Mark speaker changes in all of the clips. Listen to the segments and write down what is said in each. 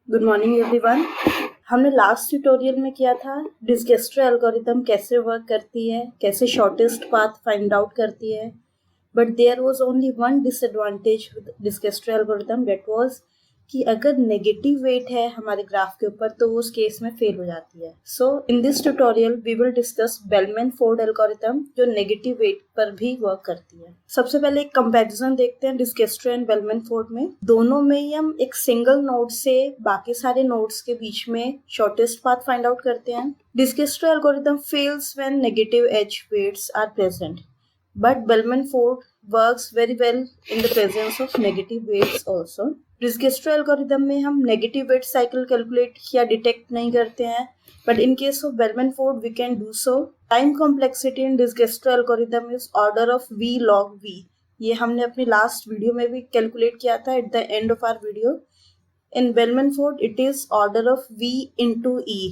Speaker 1: Good morning everyone. हमने last tutorial में किया था डिजक्स्ट्रा एल्गोरिथम कैसे वर्क करती है, कैसे शॉर्टेस्ट पाथ फाइंड आउट करती है। But there was only one disadvantage with Dijkstra algorithm, that was कि अगर नेगेटिव वेट है हमारे ग्राफ के ऊपर तो वो उस केस में फेल हो जाती है। So in this tutorial we will discuss Bellman Ford algorithm जो नेगेटिव वेट पर भी वर्क करती है। सबसे पहले एक कंपैरिजन देखते हैं डिजक्स्ट्रा एंड बेलमैन फोर्ड में। दोनों में ही हम एक सिंगल नोड से बाकी सारे नोड्स के बीच में शॉर्टेस्ट पाथ फाइंड आउट करते हैं। Dijkstra algorithm fails when negative edge weights are present, but Bellman-Ford works very well in the presence of negative weights also. Dijkstra algorithm में हम नेगेटिव वेट साइकिल कैलकुलेट या detect नहीं करते हैं, but in case of Bellman-Ford we can do so. Time complexity in Dijkstra algorithm is order of v log v. ये हमने अपनी last video में भी कैलकुलेट किया था at the end of our video. In Bellman-Ford it is order of v into e.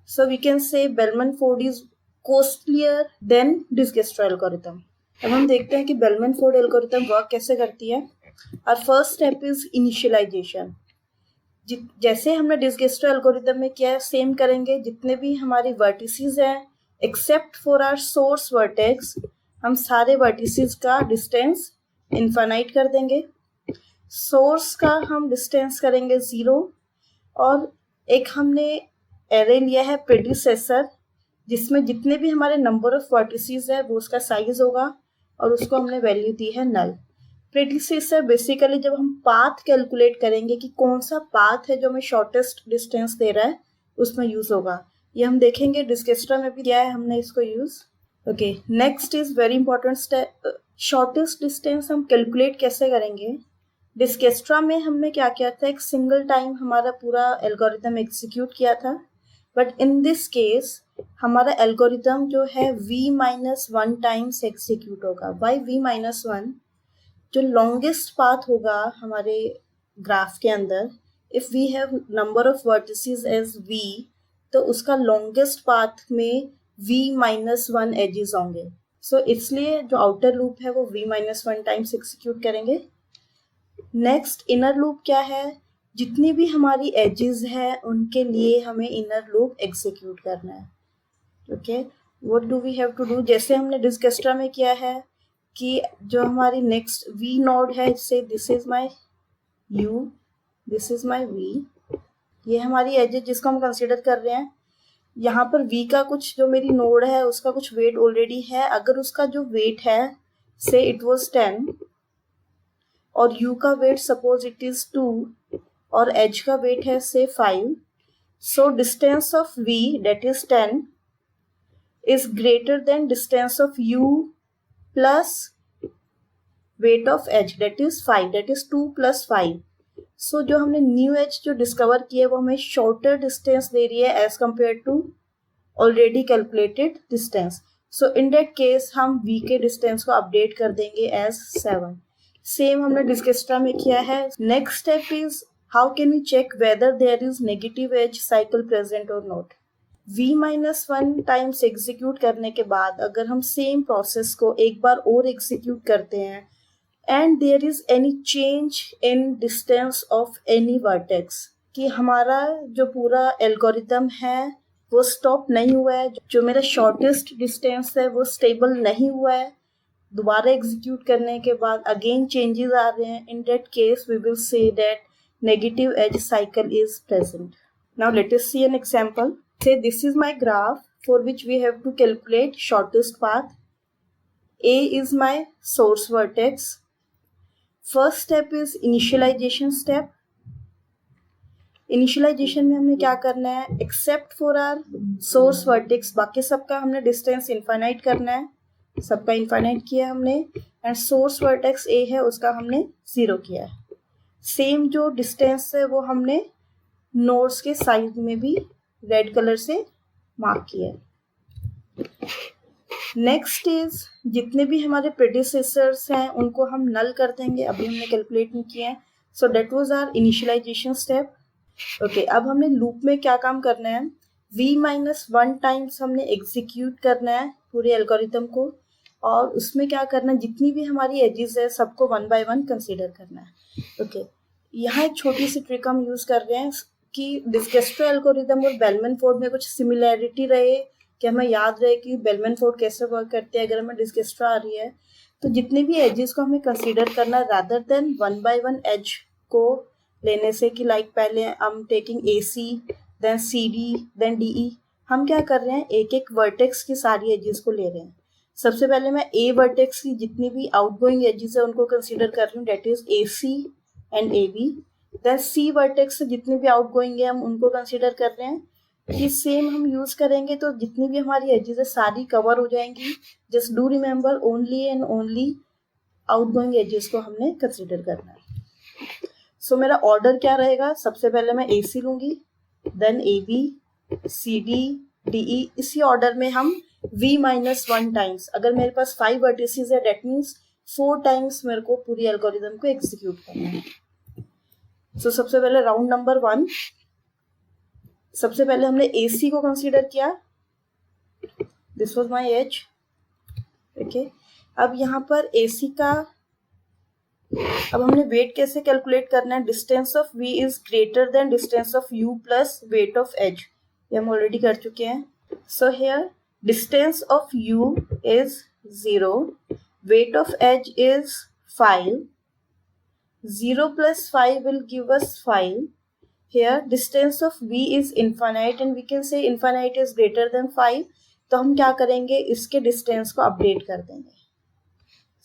Speaker 1: So we can say Bellman-Ford is costlier than Dijkstra algorithm. अब हम देखते हैं कि Bellman-Ford एल्गोरिथम वर्क कैसे करती है. Our first step is initialization. जैसे हमने डिजक्स्ट्रा एल्गोरिथम में किया है सेम करेंगे. जितने भी हमारी वर्टिसेस हैं except for our source vertex, हम सारे वर्टिसेस का डिस्टेंस इनफाइनाइट कर देंगे. सोर्स का हम डिस्टेंस करेंगे 0 और एक हमने एरे लिया है प्रेडिसेसर जिसमें जितने भी हमारे नंबर ऑफ वर्टिसेस है वो उसका साइज होगा और उसको हमने वैल्यू दी है नल. प्रेडिसेसर बेसिकली जब हम पाथ कैलकुलेट करेंगे कि कौन सा पाथ है जो हमें शॉर्टेस्ट डिस्टेंस दे रहा है उसमें यूज होगा. ये हम देखेंगे डिजक्स्ट्रा में भी किया है हमने इसको use. Okay, next is very important step. Shortest distance हम कैलकुलेट कैसे करेंगे. डिजक्स्ट्रा में हमने क्या किया था, एक सिंगल टाइम हमारा पूरा एल्गोरिथम एग्जीक्यूट किया था, बट इन दिस केस हमारा एल्गोरिथम जो है v-1 टाइम्स एग्जीक्यूट होगा. Y v-1? जो लॉन्गेस्ट पाथ होगा हमारे ग्राफ के अंदर, if we have number of vertices as v, तो उसका लॉन्गेस्ट पाथ में v-1 एजेस होंगे. सो इसलिए जो आउटर लूप है वो v-1 टाइम्स एग्जीक्यूट करेंगे. नेक्स्ट इनर लूप क्या है, जितनी भी हमारी एजेस है उनके लिए हमें इनर लूप एग्जीक्यूट करना है. Okay, what do we have to do. जैसे हमने डिजक्स्ट्रा में किया है कि जो हमारी नेक्स्ट v नोड है, से this is my u, this is my v, ये हमारी एजेस जिसको हम कंसीडर कर रहे हैं. यहाँ पर v का कुछ जो मेरी नोड है उसका कुछ वेट ऑलरेडी है. अगर उसका जो वेट है से इट वाज 10 और u का वेट सपोज इट इज 2 और एज का वेट है से 5, so distance of v that is 10 is greater than distance of u plus weight of edge that is 5, that is 2 plus 5. So जो हमने new age जो discover की है वो हमें शॉर्टर डिस्टेंस दे रही है as compare to already calculated distance. So in that case हम v के डिस्टेंस को अपडेट कर देंगे एज 7. सेम हमने डिजक्स्ट्रा में किया है. Next step is how can we check whether there is negative edge cycle present और नॉट. v-1 टाइम्स एग्जीक्यूट करने के बाद अगर हम सेम प्रोसेस को एक बार और एग्जीक्यूट करते हैं and there is any change in distance of any vertex, कि हमारा जो पूरा एल्गोरिथम है वो स्टॉप नहीं हुआ है, जो मेरा शॉर्टेस्ट डिस्टेंस है वो स्टेबल नहीं हुआ है, दोबारा एग्जीक्यूट करने के बाद अगेन चेंजेस आ रहे हैं, in that case we will say that negative edge cycle is present. Now let us see an example. Say this is my graph for which we have to calculate shortest path. A is my source vertex. First step is initialization step. Initialization में हमने क्या करना है, except for our source vertex बाकी सबका हमने distance infinite करना है. सबका infinite किया हमने and source vertex A है उसका हमने 0 किया है. Same जो distance है वो हमने nodes के साइड में भी रेड कलर से मार्क किया है. नेक्स्ट इज जितने भी हमारे प्रेडिसेसर्स हैं उनको हम नल कर देंगे, अभी हमने कैलकुलेट नहीं किया है. So that was our initialization step. Okay, अब हमने लूप में क्या काम करना है, v-1 टाइम्स हमने एग्जीक्यूट करना है पूरे एल्गोरिथम को और उसमें क्या करना है, जितनी भी हमारी एजेस है सबको 1 by 1 कंसीडर करना है. ओके, यहाँ एक छोटी सी ट्रिक हम यूज कर रहे हैं कि डिजक्स्ट्रा एल्गोरिदम और बेलमैन फोर्ड में कुछ सिमिलैरिटी रहे, कि हमें याद रहे कि बेलमैन फोर्ड कैसे वर्क करते हैं। अगर हमें डिजक्स्ट्रा आ रही है तो जितने भी एजेस को हमें कंसीडर करना rather than one by one edge को लेने से, कि लाइक पहले हम taking A C then C D then D E, हम क्या कर रहे हैं एक एक वर्टेक्स की सारी एजेस को ले रहे हैं। सबसे पहले मैं ए वर्टेक्स की जितनी भी आउटगोइंग एजेस है उनको कंसीडर कर रही हूँ, that is A C and A B. Then C vertex से जितनी भी आउटगोइंग है हम उनको कंसीडर कर रहे हैं। कि सेम हम यूज करेंगे तो जितनी भी हमारी एजेस है सारी कवर हो जाएंगी। Just do remember only and only outgoing edges को हमने कंसीडर करना है। सो मेरा ऑर्डर क्या रहेगा, सबसे पहले मैं ए सी लूंगी, then A B, C D, D E, इसी ऑर्डर में हम v माइनस 1 टाइम्स, अगर मेरे पास 5 वर्टिसेस है डेट मीन्स 4 टाइम्स मेरे को पूरी एल्गोरिदम को एग्जीक्यूट करना है। सो सबसे पहले राउंड नंबर 1, सबसे पहले हमने ए सी को कंसीडर किया, this was my age, okay. अब यहाँ पर ए सी का अब हमने वेट कैसे कैलकुलेट करना है, distance of v is greater than distance of u plus weight of edge, ये हम ऑलरेडी कर चुके हैं। So here distance of u is 0, weight of edge is 5, 0 plus 5 will give us 5. Here distance of v is infinite and we can say infinite is greater than 5, तो हम क्या करेंगे इसके डिस्टेंस को अपडेट कर देंगे,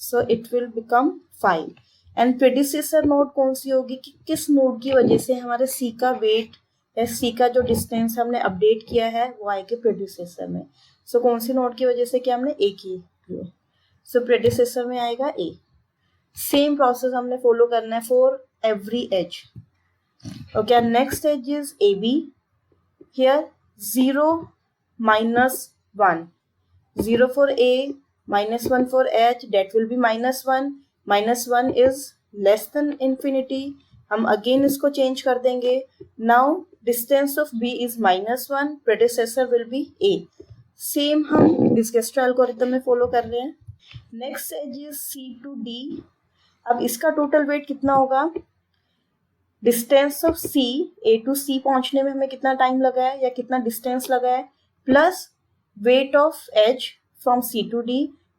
Speaker 1: so it will become 5. And predecessor node कौन सी होगी, कि किस नोड की वजह से हमारे c का वेट या c का जो डिस्टेंस हमने अपडेट किया है वो आएगा प्रेडिसेसर में। सो कौन सी नोड की वजह से क्या हमने ए की, सो प्रेडिसेसर में आएगा ए। सेम प्रोसेस हमने फॉलो करना है for every edge, okay. Next edge is A B, here 0 minus 1, 0 for A minus 1 for H, that will be minus 1, minus 1 is less than infinity, हम अगेन इसको change कर देंगे। Now distance of B is minus 1, predecessor will be A. Same हम Dijkstra algorithm में follow कर रहे हैं। Next edge is C to D, अब इसका टोटल वेट कितना होगा, distance of C, A to C पहुंचने में हमें कितना टाइम लगा है या कितना डिस्टेंस लगा है, plus weight of edge from C to D,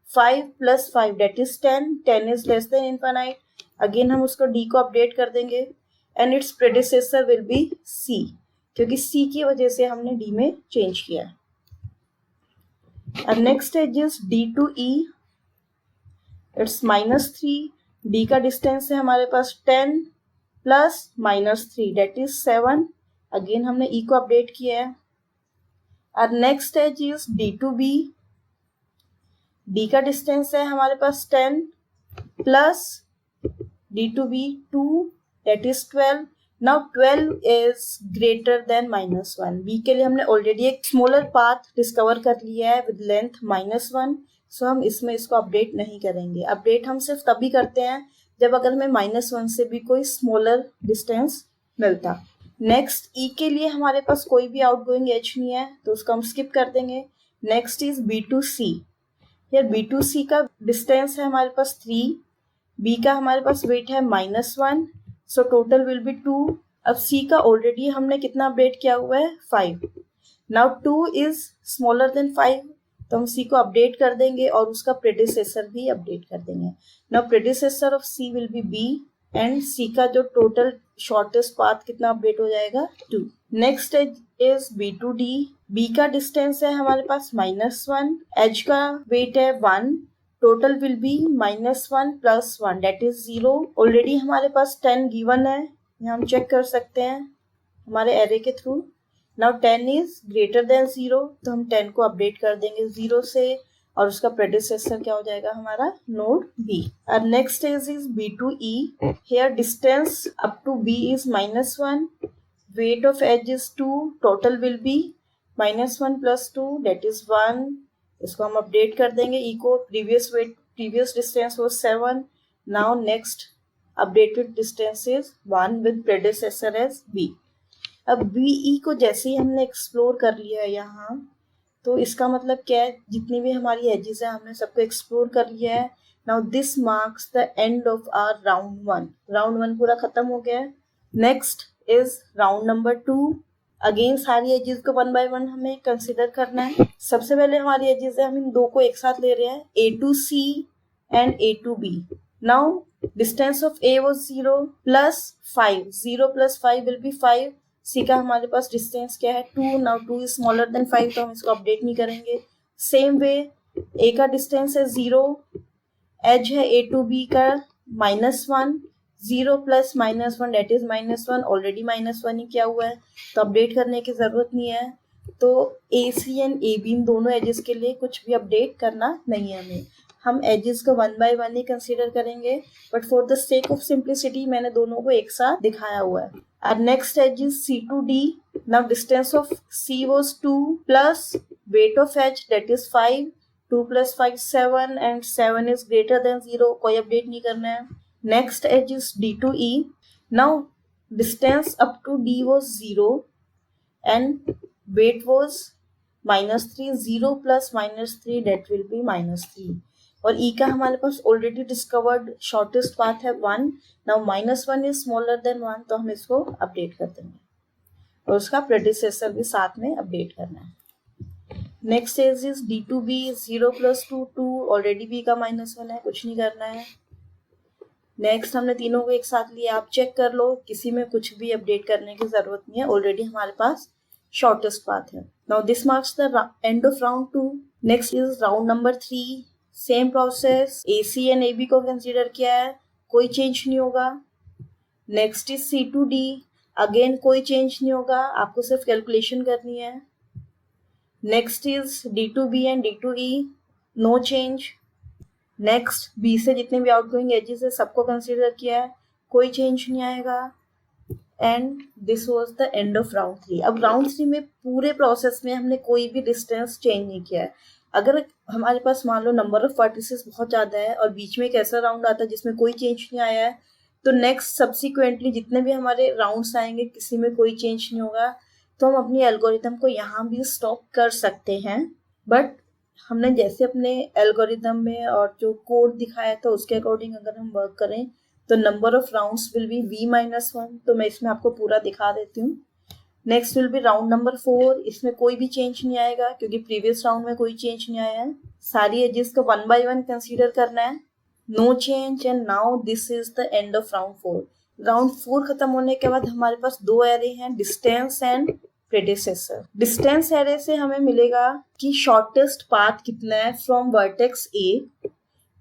Speaker 1: 5 plus 5 that is 10, 10 is less than infinite, again हम उसको डी को अपडेट कर देंगे and its predecessor will be C, क्योंकि सी की वजह से हमने डी में चेंज किया है। And next edge is D to E, it's -3, D का डिस्टेंस है हमारे पास 10 प्लस -3 डेट इज 7, अगेन हमने E को अपडेट किया है। और next edge is D to B, D का डिस्टेंस है हमारे पास 10 plus D to B 2 that is 12, now 12 is greater than -1, B के लिए हमने ऑलरेडी एक स्मॉलर पाथ डिस्कवर कर लिया है विद लेंथ -1, सो हम इसमें इसको अपडेट नहीं करेंगे। अपडेट हम सिर्फ तभी करते हैं जब अगर हमें -1 से भी कोई स्मॉलर डिस्टेंस मिलता। नेक्स्ट ई के लिए हमारे पास कोई भी आउटगोइंग एज नहीं है तो उसको हम स्किप कर देंगे। नेक्स्ट इज बी टू सी, यार बी टू सी का डिस्टेंस है हमारे पास 3, बी का हमारे पास वेट है -1, सो टोटल विल बी 2। अब सी का ऑलरेडी हमने कितना अपडेट किया हुआ है 5, नाउ 2 इज स्मॉलर देन 5, तो हम सी को अपडेट कर देंगे और उसका प्रेडिसेसर भी अपडेट कर देंगे। Now predecessor of C will be B and C का जो टोटल शॉर्टेस्ट पाथ कितना अपडेट हो जाएगा 2। Next edge is B to D, B का डिस्टेंस है हमारे पास -1, एज का वेट है 1, total will be -1 plus 1 that is 0। Already हमारे पास 10 गिवन है, यहाँ हम चेक कर सकते हैं हमारे एरे के through. Now 10 is greater then 0, तो हम 10 को अपडेट कर देंगे 0 से और उसका प्रेडिसेसर क्या हो जाएगा हमारा नोड बी। और next is B to E, here distance up to B is -1, weight of edge is 2, total will be -1 plus 2 that is 1, इसको हम अपडेट कर देंगे। ई को प्रीवियस डिस्टेंस वो 7, now next updated distance is 1 with predecessor as B. अब B E को जैसे ही हमने एक्सप्लोर कर लिया है यहाँ, तो इसका मतलब क्या है, जितनी भी हमारी एजेस है हमने सबको एक्सप्लोर कर लिया है। Now this marks the end of our round 1, round 1 पूरा खत्म हो गया है। Next is round number 2। Again सारी एजेस को 1 बाय 1 हमें कंसिडर करना है। सबसे पहले हमारी एजेस है, हम इन दो को एक साथ ले रहे हैं, A to C and A to B। Now distance of A was 0 plus 5, 0 plus 5 will be 5। C का हमारे पास डिस्टेंस क्या है 2। नाउ 2 is smaller than 5, तो हम इसको अपडेट नहीं करेंगे। सेम वे A का डिस्टेंस है 0, एज है A to B का -1, 0 प्लस -1 डेट इज -1, ऑलरेडी -1 ही क्या हुआ है, तो अपडेट करने की जरूरत नहीं है। तो AC एंड AB इन दोनों एजेस के लिए कुछ भी अपडेट करना नहीं है हमें, हम एजेस को 1 बाय 1 ही कंसीडर करेंगे, but for the sake of simplicity मैंने दोनों को एक साथ दिखाया हुआ है। और next edge is C to D। Now distance of C was 2 plus weight of H that is 5, 2 plus 5 7 and 7 is greater than 0, कोई अपडेट नहीं करना है। Next edge is D to E। Now distance up to D was 0 and weight was -3, 0 plus -3 that will be -3। और E का हमारे पास already discovered shortest path है 1। Now -1 is smaller than 1, तो हम इसको अपडेट कर देंगे और उसका प्रेडिसेसर भी साथ में अपडेट करना है। Next edge is D to B, 0 plus 2 2, already B का -1 है, कुछ नहीं करना है। नेक्स्ट हमने तीनों को एक साथ लिया, आप चेक कर लो, किसी में कुछ भी अपडेट करने की जरूरत नहीं है, ऑलरेडी हमारे पास शॉर्टेस्ट पाथ है। Now this marks the end of round 2। Next is round number 3। Same process, AC and AB को कंसीडर किया है, कोई चेंज नहीं होगा। Next is C to D, again कोई चेंज नहीं होगा, आपको सिर्फ कैलकुलेशन करनी है। Next is D to B and D to E, no change. Next B से जितने भी आउटगोइंग एजेस है सबको कंसीडर किया है, कोई चेंज नहीं आएगा। And this was the end of round 3। अब राउंड 3 में पूरे प्रोसेस में हमने कोई भी डिस्टेंस चेंज नहीं किया है। अगर हमारे पास मान लो नंबर ऑफ वर्टिसेस बहुत ज़्यादा है और बीच में एक ऐसा राउंड आता है जिसमें कोई चेंज नहीं आया है, तो नेक्स्ट सब्सिक्वेंटली जितने भी हमारे राउंड्स आएंगे किसी में कोई चेंज नहीं होगा, तो हम अपनी एल्गोरिथम को यहाँ भी स्टॉप कर सकते हैं। बट हमने जैसे अपने एल्गोरिथम में और जो कोड दिखाया था उसके अकॉर्डिंग अगर हम वर्क करें तो number of rounds will be V-1। तो मैं इसमें आपको पूरा दिखा देती हूँ। Next will be round number 4, इसमें कोई भी चेंज नहीं आएगा क्योंकि प्रीवियस राउंड में कोई चेंज नहीं आया है। सारी एजेस को 1 बाय 1 कंसीडर करना है, no change. And now this is the end of round 4। Round 4 खत्म होने के बाद हमारे पास दो एरे हैं, distance and predecessor. Distance array से हमें मिलेगा कि शॉर्टेस्ट पाथ कितना है फ्रॉम वर्टेक्स A।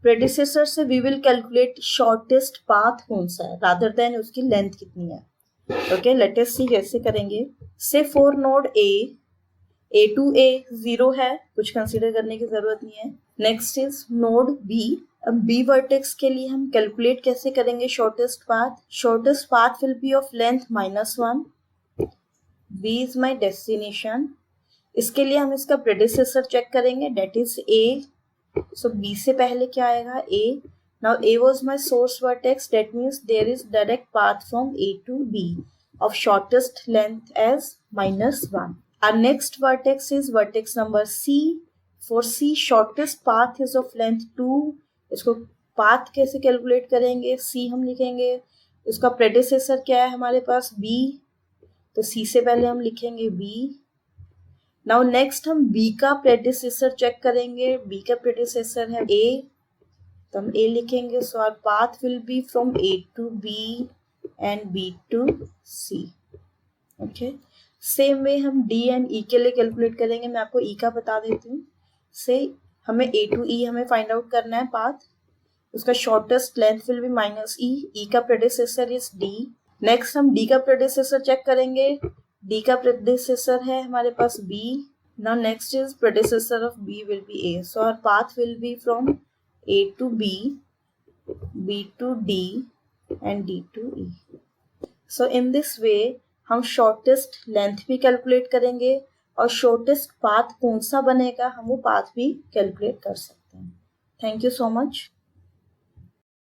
Speaker 1: प्रेडिसेसर से we will calculate shortest path कौन सा है रादर देन उसकी लेंथ कितनी है। ओके, लेट अस सी कैसे करेंगे। से for node A to A 0 है, कुछ कंसीडर करने की जरूरत नहीं है। Next is node B। अब B वर्टेक्स के लिए हम कैलकुलेट कैसे करेंगे shortest path. Shortest path will be of length -1। B is my destination. इसके लिए हम इसका प्रेडिसेसर चेक करेंगे, that is A। So B से पहले क्या आएगा A। Now A was my source vertex, that means there is direct path from A to B of shortest length as -1. Our next vertex is vertex number C. For C shortest path is of length 2. इसको path कैसे calculate करेंगे, C हम लिखेंगे, इसका predecessor क्या है हमारे पास B, तो C से पहले हम लिखेंगे B। नाउ नेक्स्ट हम B का प्रेडिसेसर चेक करेंगे, B का प्रेडिसेसर है A, तो हम A लिखेंगे। So our path will be from A to B and B to C। Okay, same way हम D एंड E के लिए कैलकुलेट करेंगे, मैं आपको E का बता देती हूँ। से हमें A to E हमें फाइंड आउट करना है पाथ, उसका shortest length will be -E। E का प्रेडिसेसर इज D। नेक्स्ट हम D का प्रेडिसेसर चेक करेंगे, D का प्रेडिसेसर है हमारे पास B। Now next is predecessor of B will be A। So our path will be from A to B, B to D and D to E. So in this way हम shortest length भी calculate करेंगे और shortest path कौन सा बनेगा हम वो path भी कैलकुलेट कर सकते हैं। Thank you so much.